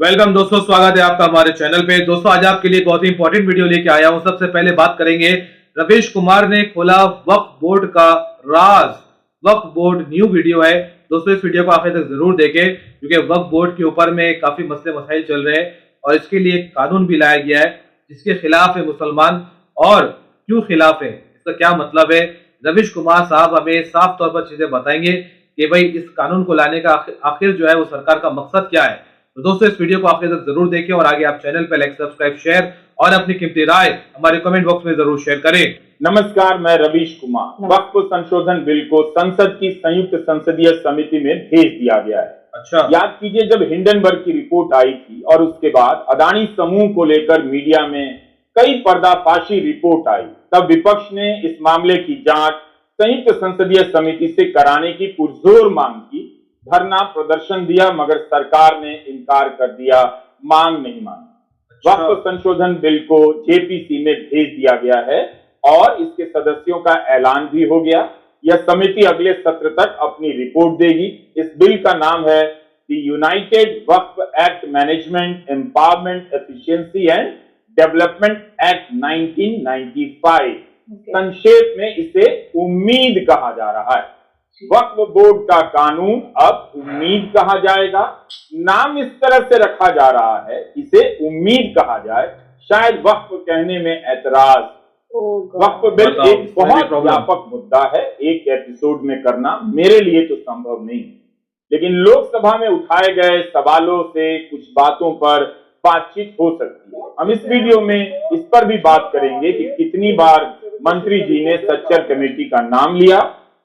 Welcome दोस्तों, स्वागत है आपका हमारे चैनल पे। दोस्तों आज आपके लिए बहुत ही इंपॉर्टेंट वीडियो लेके आया हूं। सबसे पहले बात करेंगे, रवीश कुमार ने खोला वक्फ बोर्ड का राज। वक्फ बोर्ड न्यू वीडियो है दोस्तों, इस वीडियो को आखिर तक जरूर देखें क्योंकि वक्फ बोर्ड के ऊपर में काफी मसले मसाइल चल रहे हैं और इसके लिए एक कानून भी लाया गया है जिसके खिलाफ है मुसलमान। और क्यों खिलाफ है, इसका क्या मतलब है, रवीश कुमार साहब हमें साफ तौर पर चीजें बताएंगे कि भाई इस कानून को लाने का आखिर जो है वो सरकार का मकसद क्या है। तो दोस्तों इस वीडियो को आखिर तक जरूर देखें और आगे आप चैनल पर लाइक, सब्सक्राइब, शेयर और अपनी कीमती राय हमारे कमेंट बॉक्स में जरूर शेयर करें। नमस्कार, मैं रवीश कुमार। वक्फ संशोधन बिल को संसद की संयुक्त संसदीय समिति में भेज दिया गया है। अच्छा, याद कीजिए जब हिंडनबर्ग की रिपोर्ट आई थी और उसके बाद अदानी समूह को लेकर मीडिया में कई पर्दाफाशी रिपोर्ट आई, तब विपक्ष ने इस मामले की जांच संयुक्त संसदीय समिति से कराने की पुरजोर मांग की, धरना प्रदर्शन दिया, मगर सरकार ने इनकार कर दिया, मांग नहीं मानी। वक्फ संशोधन बिल को जेपीसी में भेज दिया गया है और इसके सदस्यों का ऐलान भी हो गया। यह समिति अगले सत्र तक अपनी रिपोर्ट देगी। इस बिल का नाम है the United Waqf act management empowerment efficiency and development act 1995। संक्षेप में इसे उम्मीद कहा जा रहा है। वक्फ बोर्ड का कानून अब उम्मीद कहा जाएगा। नाम इस तरह से रखा जा रहा है, इसे उम्मीद कहा जाए, शायद वक्फ कहने में ऐतराज। वक्फ बिल एक बहुत व्यापक मुद्दा है, एक एपिसोड में करना मेरे लिए तो संभव नहीं, लेकिन लोकसभा में उठाए गए सवालों से कुछ बातों पर बातचीत हो सकती है। हम इस वीडियो में इस पर भी बात करेंगे कि कितनी बार मंत्री जी ने सच्चर कमेटी का नाम लिया,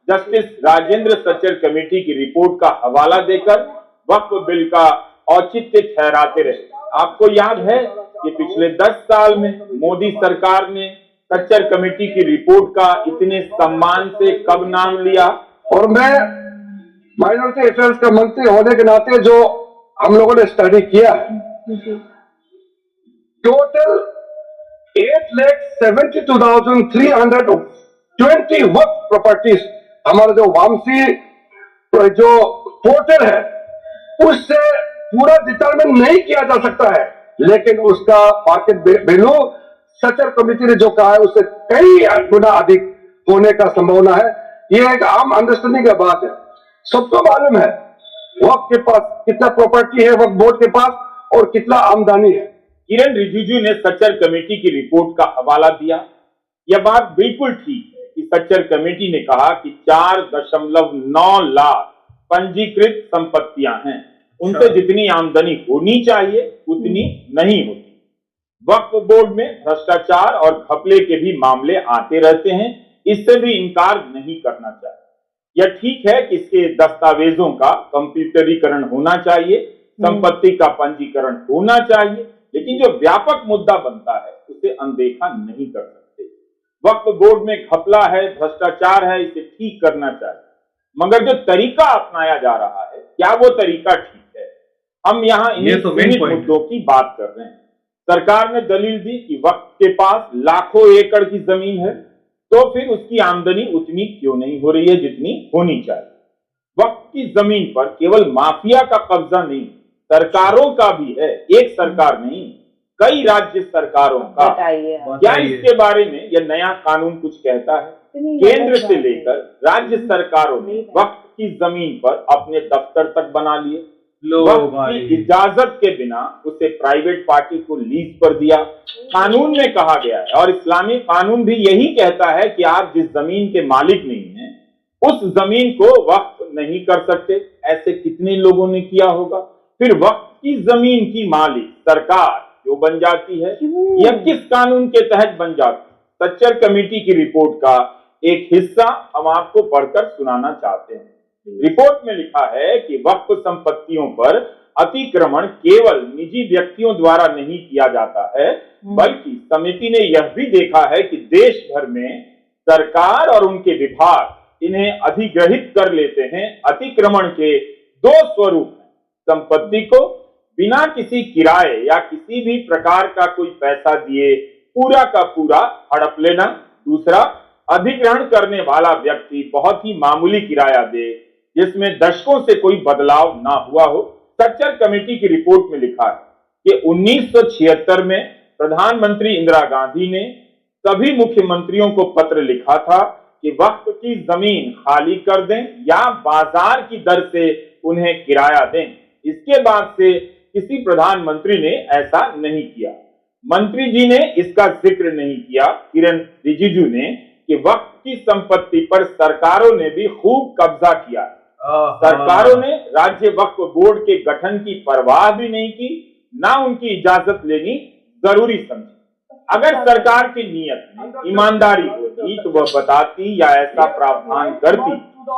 जस्टिस राजेंद्र सच्चर कमेटी की रिपोर्ट का हवाला देकर वक्फ बिल का औचित्य ठहराते रहे। आपको याद है कि पिछले 10 साल में मोदी सरकार ने सच्चर कमेटी की रिपोर्ट का इतने सम्मान से कब नाम लिया? और मैं माइनॉरिटी अफेयर्स का मंत्री होने के नाते जो हम लोगों ने स्टडी किया है, टोटल 8,72,320 वक्फ प्रॉपर्टीज हमारा जो वामसी जो पोर्टल है उससे पूरा डिटरमिन नहीं किया जा सकता है, लेकिन उसका मार्केट वैल्यू सच्चर कमेटी ने जो कहा है उससे कई गुना अधिक होने का संभावना है। यह एक आम अंडरस्टैंडिंग का बात है। सबको मालूम है वक्फ के पास कितना प्रॉपर्टी है, वक्फ बोर्ड के पास, और कितना आमदनी है। किरण रिजिजू ने सच्चर कमेटी की रिपोर्ट का हवाला दिया। यह बात बिल्कुल ठीक है कि सच्चर कमेटी ने कहा कि 4.9 लाख पंजीकृत संपत्तियां हैं, उनसे जितनी आमदनी होनी चाहिए उतनी नहीं होती। वक्फ बोर्ड में भ्रष्टाचार और घपले के भी मामले आते रहते हैं, इससे भी इनकार नहीं करना चाहिए। यह ठीक है कि इसके दस्तावेजों का कंप्यूटरीकरण होना चाहिए, संपत्ति का पंजीकरण होना चाहिए, लेकिन जो व्यापक मुद्दा बनता है उसे अनदेखा नहीं कर सकते। वक्फ बोर्ड में घपला है, भ्रष्टाचार है, इसे ठीक करना चाहिए, मगर जो तरीका अपनाया जा रहा है क्या वो तरीका ठीक है? हम यहाँ इन मुद्दों की बात कर रहे हैं। सरकार ने दलील दी कि वक्फ के पास लाखों एकड़ की जमीन है, तो फिर उसकी आमदनी उतनी क्यों नहीं हो रही है जितनी होनी चाहिए? वक्फ की जमीन पर केवल माफिया का कब्जा नहीं, सरकारों का भी है। एक सरकार नहीं, कई राज्य सरकारों का। क्या इसके बारे में यह नया कानून कुछ कहता है? केंद्र से लेकर राज्य सरकारों ने वक्फ की जमीन पर अपने दफ्तर तक बना लिए। वक्फ की इजाजत के बिना उसे प्राइवेट पार्टी को लीज पर दिया। कानून में कहा गया है, और इस्लामी कानून भी यही कहता है कि आप जिस जमीन के मालिक नहीं हैं उस जमीन को वक्फ नहीं कर सकते। ऐसे कितने लोगों ने किया होगा? फिर वक्फ की जमीन की मालिक सरकार क्यों बन जाती है? यह किस कानून के तहत बन जाती है? सच्चर कमेटी की रिपोर्ट का एक हिस्सा हम आपको पढ़कर सुनाना चाहते हैं। रिपोर्ट में लिखा है कि वक्फ संपत्तियों पर अतिक्रमण केवल निजी व्यक्तियों द्वारा नहीं किया जाता है, बल्कि समिति ने यह भी देखा है कि देश भर में सरकार और उनके विभाग इन्हें अधिग्रहित कर लेते हैं। अतिक्रमण के दो स्वरूप हैं: संपत्ति को बिना किसी किराए या किसी भी प्रकार का कोई पैसा दिए पूरा का पूरा हड़प लेना। दूसरा, अधिग्रहण करने वाला व्यक्ति बहुत ही मामूली किराया दे जिसमें दशकों से कोई बदलाव ना हुआ हो, स्ट्रक्चर कमेटी की रिपोर्ट में लिखा है कि 1976 में प्रधानमंत्री इंदिरा गांधी ने सभी मुख्यमंत्रियों को पत्र लिखा था कि वक्फ की जमीन खाली कर दें या बाजार की दर से उन्हें किराया दें। इसके बाद से किसी प्रधानमंत्री ने ऐसा नहीं किया। मंत्री जी ने इसका जिक्र नहीं किया, किरण रिजिजू ने, कि वक्फ की संपत्ति पर सरकारों ने भी खूब कब्जा किया। सरकारों ने राज्य वक्फ बोर्ड के गठन की परवाह भी नहीं की, ना उनकी इजाजत लेनी जरूरी समझी। अगर सरकार की नीयत में ईमानदारी होती तो वह बताती या ऐसा प्रावधान करती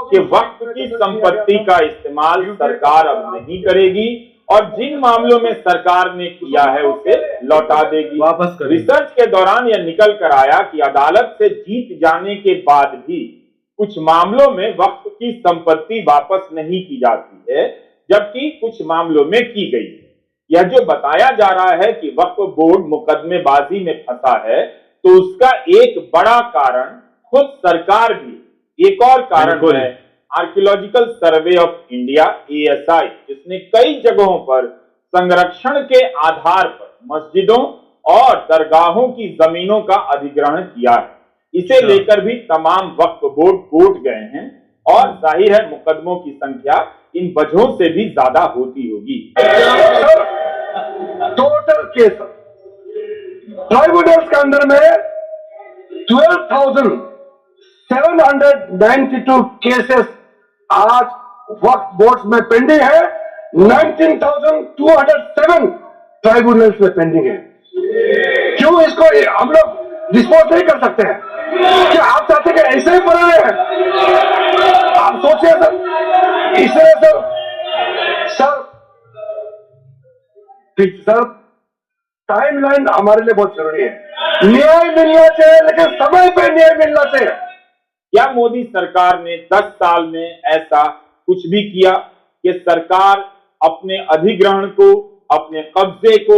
कि वक्फ की संपत्ति का इस्तेमाल सरकार अब नहीं करेगी और जिन मामलों में सरकार ने किया है उसे लौटा देगी। वापस करेगी। रिसर्च के दौरान यह निकल कर आया कि अदालत से जीत जाने के बाद भी कुछ मामलों में वक्फ की संपत्ति वापस नहीं की जाती है, जबकि कुछ मामलों में की गई है। यह जो बताया जा रहा है कि वक्फ बोर्ड मुकदमेबाजी में फंसा है, तो उसका एक बड़ा कारण खुद सरकार भी एक और कारण है archaeological survey of India ASI, जिसने कई जगहों पर संरक्षण के आधार पर मस्जिदों और दरगाहों की जमीनों का अधिग्रहण किया है। इसे लेकर भी तमाम वक्फ बोर्ड कोर्ट गए हैं और जाहिर है मुकदमों की संख्या इन वजहों से भी ज्यादा होती होगी। टोटल केस ट्राइब्यूनल्स के अंदर में 12,792 केसेस आज वक्फ बोर्ड में पेंडिंग है, 19,207 ट्राइब्यूनल्स में पेंडिंग है। क्यों इसको हम लोग डिस्पोज नहीं कर सकते हैं? क्या आप चाहते कि ऐसे ही पड़े हैं? आप सोचिए सर, इसलिए सर टाइमलाइन हमारे लिए बहुत जरूरी है। न्याय मिलना चाहिए, लेकिन समय पे न्याय मिलना चाहिए। क्या मोदी सरकार ने 10 साल में ऐसा कुछ भी किया कि सरकार अपने अधिग्रहण को, अपने कब्जे को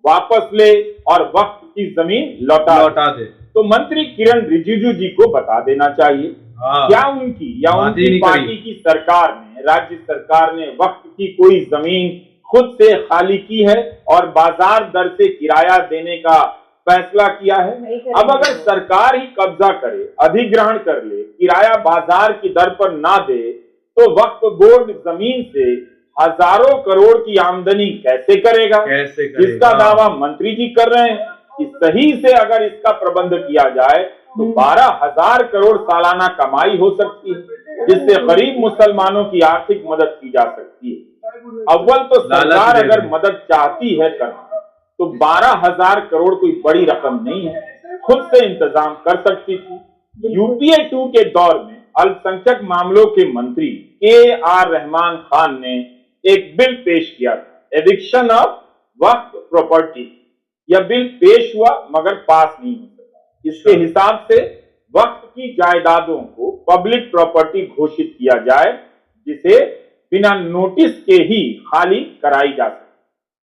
वापस ले और वक्फ की जमीन लौटा दे? तो मंत्री किरण रिजिजू जी को बता देना चाहिए। क्या उनकी या उनकी पार्टी की सरकार ने, राज्य सरकार ने वक्फ की कोई जमीन खुद से खाली की है और बाजार दर से किराया देने का फैसला किया है? अब अगर सरकार ही कब्जा करे, अधिग्रहण कर ले, किराया बाजार की दर पर ना दे, तो वक्फ बोर्ड जमीन से हजारों करोड़ की आमदनी कैसे करेगा? जिसका दावा मंत्री जी कर रहे हैं कि सही से अगर इसका प्रबंध किया जाए तो 12,000 करोड़ सालाना कमाई हो सकती है, जिससे गरीब मुसलमानों की आर्थिक मदद की जा सकती है। अव्वल तो सरकार अगर मदद चाहती है करना, तो 12,000 करोड़ कोई बड़ी रकम नहीं है, खुद से इंतजाम कर सकती थी। UPA 2 के दौर में अल्पसंख्यक मामलों के मंत्री KR रहमान खान ने एक बिल पेश किया था, एविक्शन ऑफ वक्फ प्रॉपर्टी। यह बिल पेश हुआ मगर पास नहीं हो सका। इसके हिसाब से वक्फ की जायदादों को पब्लिक प्रॉपर्टी घोषित किया जाए, जिसे बिना नोटिस के ही खाली कराई जा सके।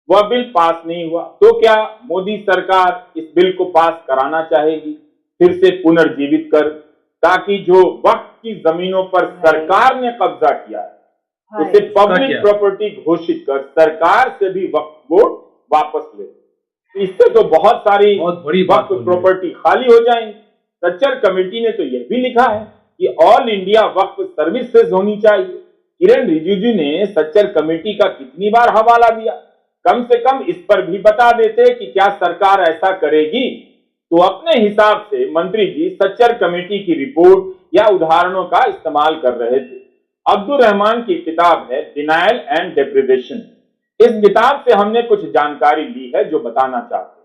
वह बिल पास नहीं हुआ, तो क्या मोदी सरकार इस बिल को पास कराना चाहेगी फिर से पुनर्जीवित कर, ताकि जो वक्फ की जमीनों पर सरकार ने कब्जा किया है उसे पब्लिक प्रॉपर्टी घोषित कर सरकार से भी वक्फ बोर्ड वापस ले? इससे तो बहुत सारी वक्फ प्रॉपर्टी खाली हो जाएंगी। सच्चर कमेटी ने तो यह भी लिखा है कि ऑल इंडिया वक्फ सर्विसेज होनी चाहिए। किरण रिजिजू ने सच्चर कमेटी का कितनी बार हवाला दिया? कम से कम इस पर भी बता देते कि क्या सरकार ऐसा करेगी। तो अपने हिसाब से मंत्री जी सच्चर कमेटी की रिपोर्ट या उदाहरणों का इस्तेमाल कर रहे थे। अब्दुल रहमान की किताब है डिनायल एंड डेप्रिवेशन। इस किताब से हमने कुछ जानकारी ली है जो बताना चाहते हैं।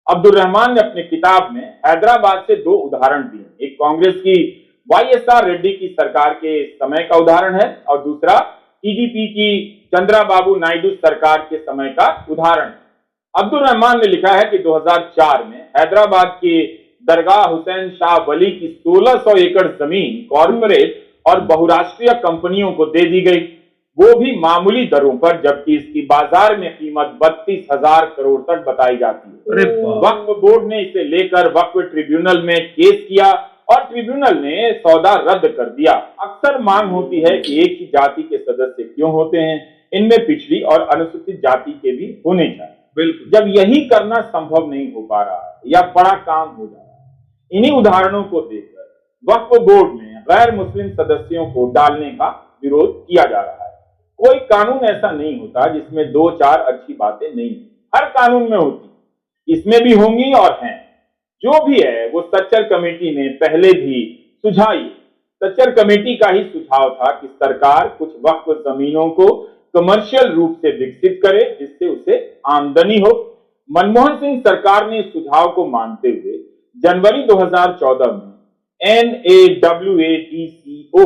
अब्दुल रहमान ने अपनी किताब में हैदराबाद से 2 उदाहरण दिए। एक कांग्रेस की YSR रेड्डी की सरकार के समय का उदाहरण है और दूसरा TDP की चंद्राबाबू नायडू सरकार के समय का उदाहरण है। अब्दुल रहमान ने लिखा है कि 2004 में हैदराबाद के दरगाह हुसैन शाह वली की 1600 एकड़ जमीन कॉर्पोरेट और बहुराष्ट्रीय कंपनियों को दे दी गई, वो भी मामूली दरों पर, जबकि इसकी बाजार में कीमत 32,000 करोड़ तक बताई जाती है। वक्फ बोर्ड ने इसे लेकर वक्फ ट्रिब्यूनल में केस किया और ट्रिब्यूनल ने सौदा रद्द कर दिया। अक्सर मांग होती है कि एक ही जाति के सदस्य क्यों होते हैं, इनमें पिछड़ी और अनुसूचित जाति के भी होने चाहिए। बिल्कुल। जब यही करना संभव नहीं हो पा रहा है या बड़ा काम हो जा रहा है, इन्हीं उदाहरणों को देखकर वक्फ बोर्ड में गैर मुस्लिम सदस्यों को डालने का विरोध किया जा रहा है। कोई कानून ऐसा नहीं होता जिसमें दो चार अच्छी बातें नहीं, हर कानून में होती, इसमें भी होंगी और हैं। जो भी है वो सच्चर कमेटी ने पहले भी सुझाई। सच्चर कमेटी का ही सुझाव था कि सरकार कुछ वक्फ जमीनों को कमर्शियल रूप से विकसित करे जिससे उसे आमदनी हो। मनमोहन सिंह सरकार ने इस सुझाव को मानते हुए जनवरी 2014 में NAWADCO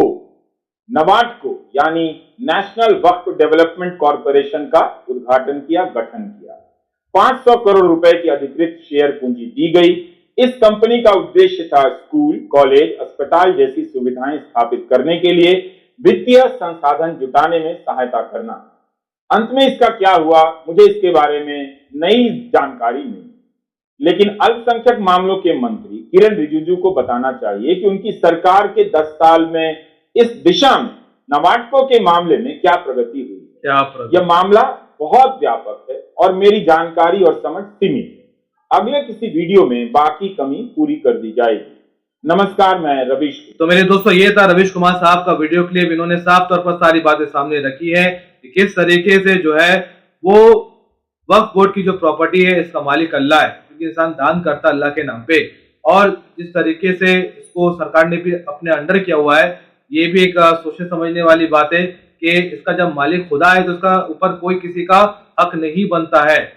नबार्ड यानी नेशनल वक्फ डेवलपमेंट कॉरपोरेशन का उद्घाटन किया, गठन किया। 500 करोड़ रुपए की अधिकृत शेयर पूंजी दी गई। इस कंपनी का उद्देश्य था स्कूल, कॉलेज, अस्पताल जैसी सुविधाएं स्थापित करने के लिए वित्तीय संसाधन जुटाने में सहायता करना। अंत में इसका क्या हुआ, मुझे इसके बारे में नई जानकारी नहीं, लेकिन अल्पसंख्यक मामलों के मंत्री किरण रिजिजू को बताना चाहिए कि उनकी सरकार के 10 साल में इस दिशा में नबार्ड के मामले में क्या प्रगति हुई। यह मामला बहुत व्यापक है और मेरी जानकारी और समझ सीमित है। अगले किसी वीडियो में बाकी कमी पूरी कर दी जाएगी। नमस्कार, मैं रवीश। तो मेरे दोस्तों, ये था रवीश कुमार साहब का वीडियो क्लिप। इन्होंने साफ तौर पर सारी बातें सामने रखी है कि किस तरीके से जो है वो वक्फ बोर्ड की जो प्रॉपर्टी है इसका मालिक अल्लाह है, क्योंकि इंसान दान करता अल्लाह के नाम पे। और जिस तरीके से इसको सरकार ने भी अपने अंडर किया हुआ है, ये भी एक सोचने समझने वाली बात है कि इसका जब मालिक खुदा है तो इसका ऊपर कोई किसी का हक नहीं बनता है।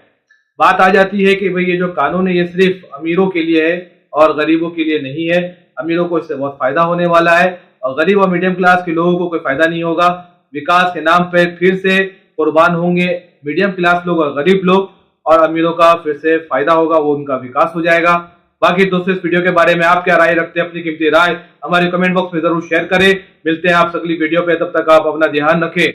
बात आ जाती है कि भाई ये जो कानून है ये सिर्फ अमीरों के लिए है और गरीबों के लिए नहीं है। अमीरों को इससे बहुत फायदा होने वाला है और गरीब और मीडियम क्लास के लोगों को कोई फायदा नहीं होगा। विकास के नाम पे फिर से कुर्बान होंगे मीडियम क्लास लोग और गरीब लोग, और अमीरों का फिर से फायदा होगा, वो उनका विकास हो जाएगा। बाकी दोस्तों, इस वीडियो के बारे में आप क्या राय रखते हैं? अपनी कीमती राय हमारे कमेंट बॉक्स में जरूर शेयर करें। मिलते हैं आप अगली वीडियो पे, तब तक आप अपना ध्यान रखें।